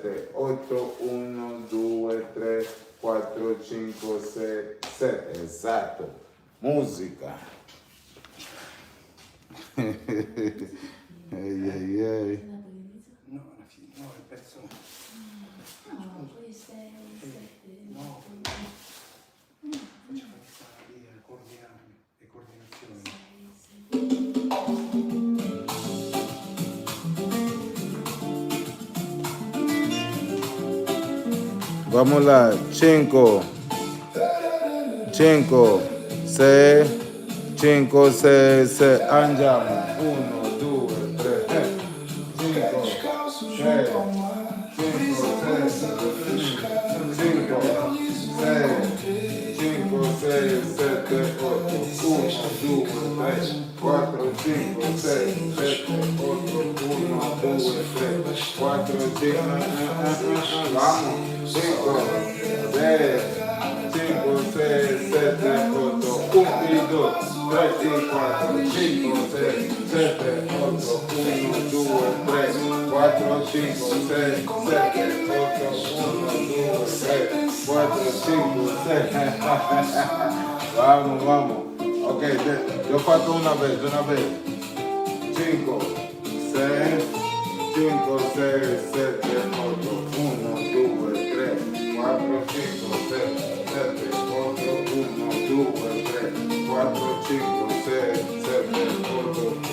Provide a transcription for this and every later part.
7, 8, 1, 2, 3, 4, 5, 6, 7. Esatto. Musica. Ehi, ehi, ehi. No, alla fine, no, il pezzo. No, poi 6, 7. No, faccio fare lì a coordinarmi, le coordinazioni. Vamos là, 5, 5, 6, 5, 6, 6, andiamo, 1, 2, 3, 5, 6, 5, 6, 7, 8, 1, 2, 3, 4, 5, 6, 7, 8, 1, 2, 3, 4, 5, vamos, 5, 6, 5, 6, 7, 8, 1, 2, 3, 4, 5, 6, 7, 8, 1, 2, 3, 4, 5, 6, 7, 8, 1, 2, 3, 4, 5, 6. Vamos, vamos. Ok, yo falto una vez. 5, 6, 5, 6, 7, 8, 1, 2, 3, 4, 5, 6, 7, 8, 1, 2, 3, 4, 5, 6, 7, 8,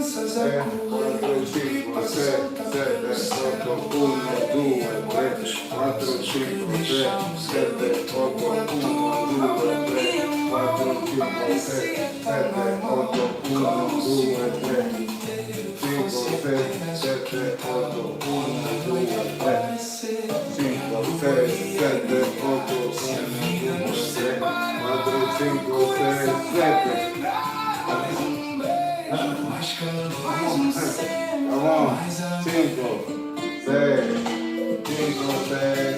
4, 5, 6, 7, 8, 1, 2, 3, 4, 5, 6, 7, 8, 1, 2, 3, 4, 5, 6, 7, 8, 1, 2, 3, 5, 6, 7, 8, 1, 2, 3, 5, 6, 7, 8, 1, 2, 3, 4, 5, 6, 7. Vamos, 5, 6,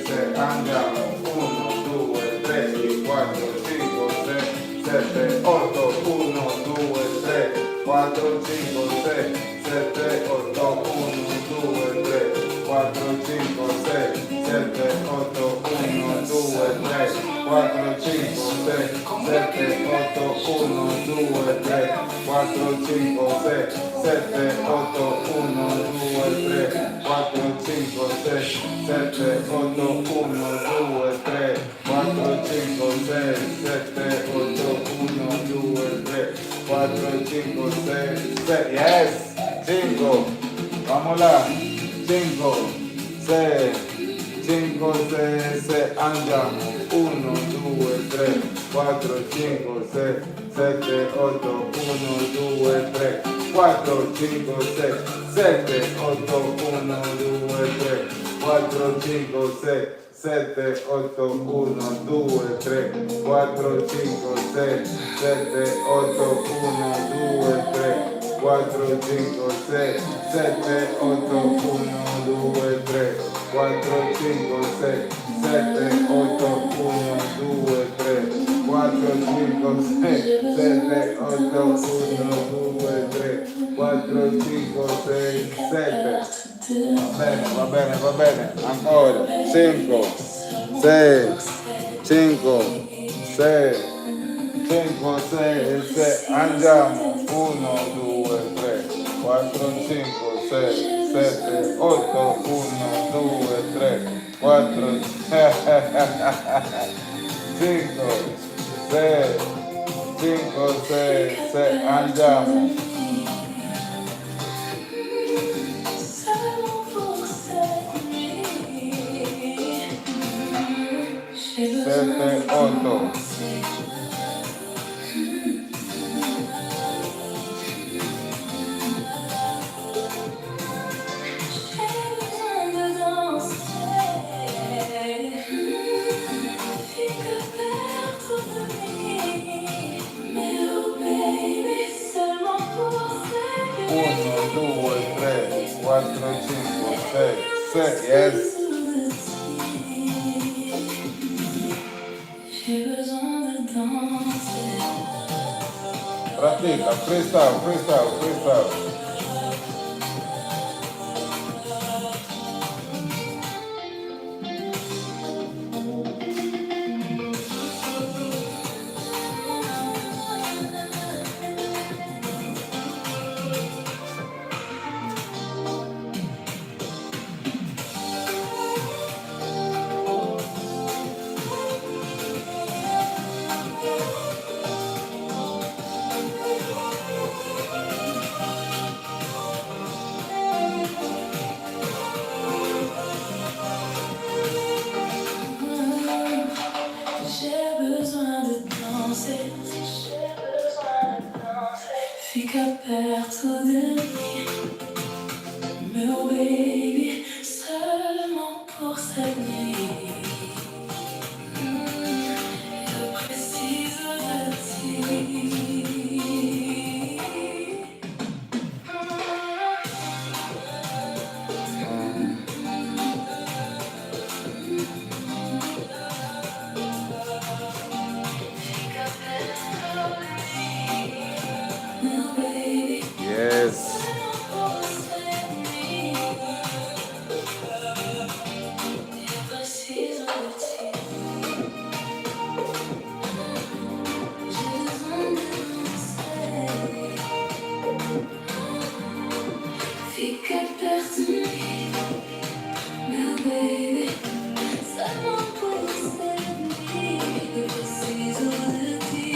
6, andiamo, 1, 2, 3, 4, 5, 6, 7, 8, 1, 2, 3, 4, 5, 6, 7, 8, 1, 2, 3, 4, 5, 6, 7, 8, 1, 2, 3, 4, 5, 6, 7, 8, 1, 2, 3, 4, 5, 6, 7, 8, 1, 2, 3, 4, 5, 6, 7, 8, 1, 2, 3, 4, 5, 6, 7, 8, 1, 2, 3, 4, 5, 6, 7, yes, 5, vamos là, 5, 6, 5, 6, 6, andiamo, 1, 2, 3, 4, 5, 6, 7, 8, 1, 2, 3, 4, 5, 6, 7, 8, 1, 2, 3, 4, 5, 6, 7, 8, 1, 2, 3, 4, 5, 6, 7, 8, 1, 2, 3, 4, 5, 6, 7, 8, 1, 2, 3, 4, 5, 6, 7, 8, 1, 2, 3, 4, 5, 6, 7, 8, 1, 2, 3, 4, 5, 6, 7. Va bene, ancora, 5, 6, 5, 6, 5, 6, 6, andiamo, 1, 2, 3, 4, 5, 6, 7, 8, 1, 2, 3, 4, 5, 6, 5, 6, 6, andiamo. 7, 8. Uno, due, tre, quattro, cinque, sei, yes. Pratica, freestyle. autour de lui. Mais oh baby, seulement pour cette nuit. Je précise de ti. Yes. Fica perto de mim, meu baby. Seulement pour cette nuit, eu preciso de ti.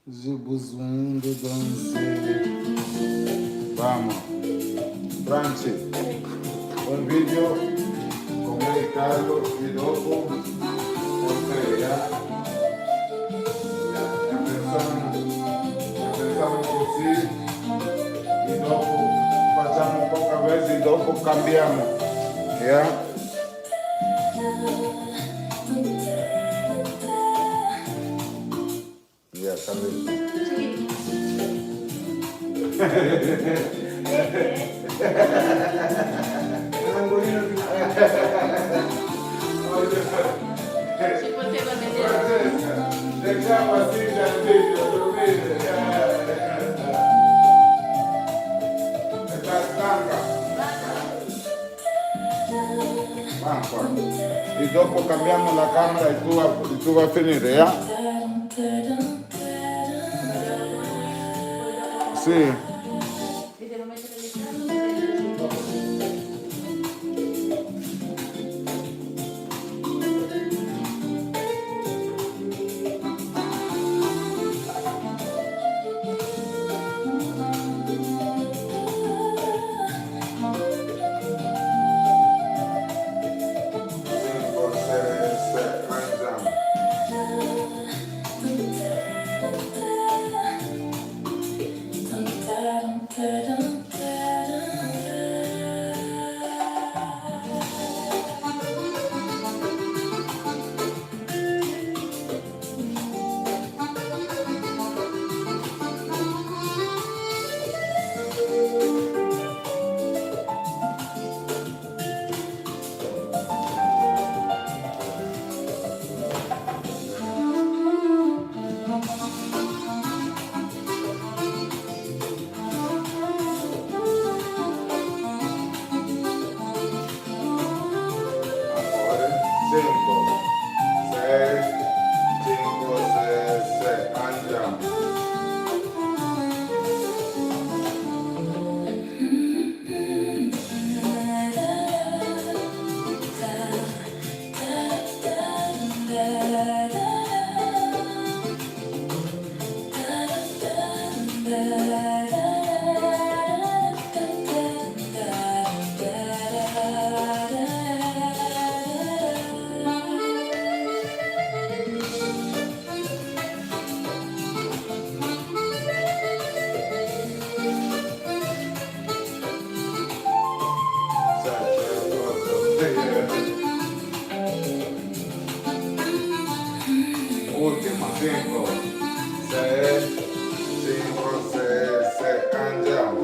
J'ai besoin de danser. Vamos. Franci, un video con me e Carlo e dopo con te, ya. Empezamos così e dopo facciamo poche veci e dopo cambiamo, ya. Ya, capito. Si poteva vedere. Diciamo así nel video, dormire. Sta stanca. Mamma. E dopo cambiamo la camera e tu vai a finire, ya? Sì. Vi devo mettere le scale. Última, 5, 6, 5, 6, 6, andiamo.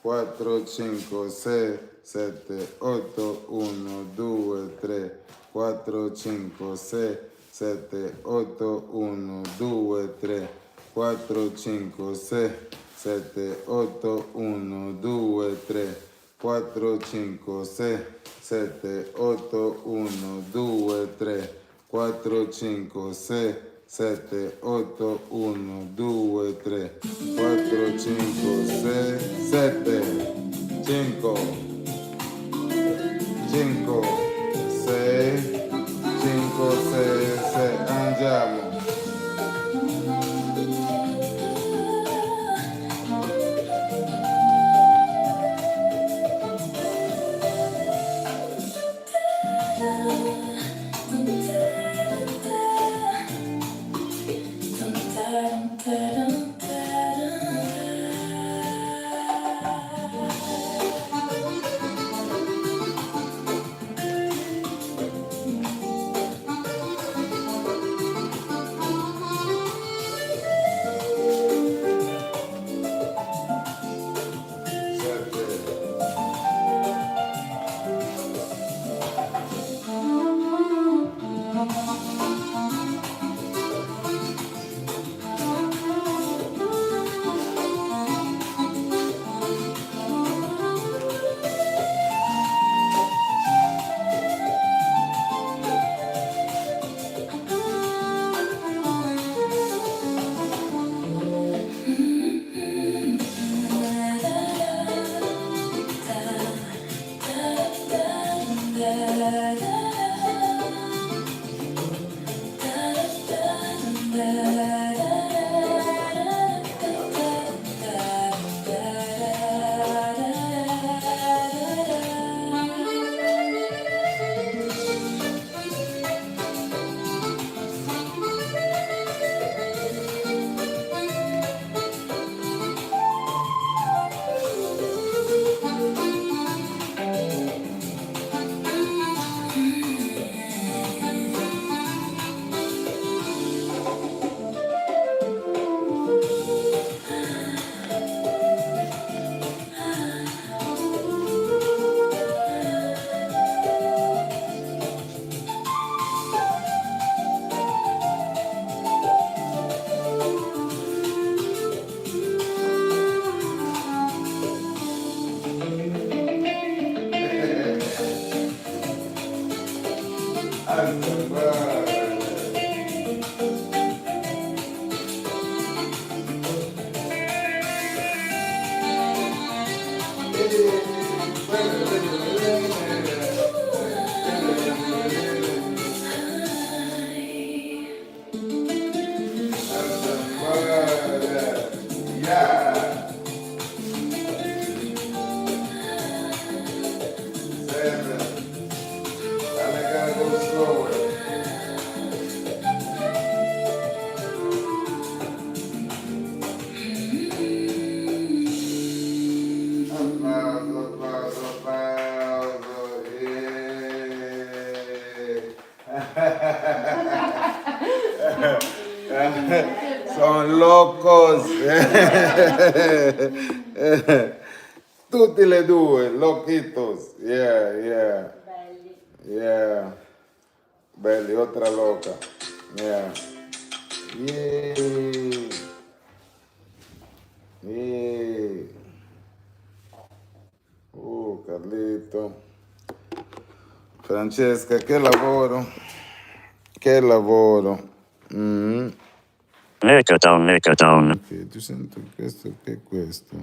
4, 5, 6, 7, 8, 1, 2, 3, 4, 5, 6, 7, 8, 1, 2, 3, 4, 5, 6, 7, 8, 1, 2, 3, 4, 5, 6, 7, 8, 1, 2, 3, 4, 5, 6, 7, 8, 1, 2, 3, 4, 5, 6, 7, 5, 5, 6, 5, 6, 6, andiamo. Son locos. Tutti e due, loquitos. Yeah. Belli. Yeah. Belli, otra loca. Yeah. Yeah. Carlito. Francesca, che lavoro. Che lavoro. Ecotone. Ok, tu senti questo, che è questo?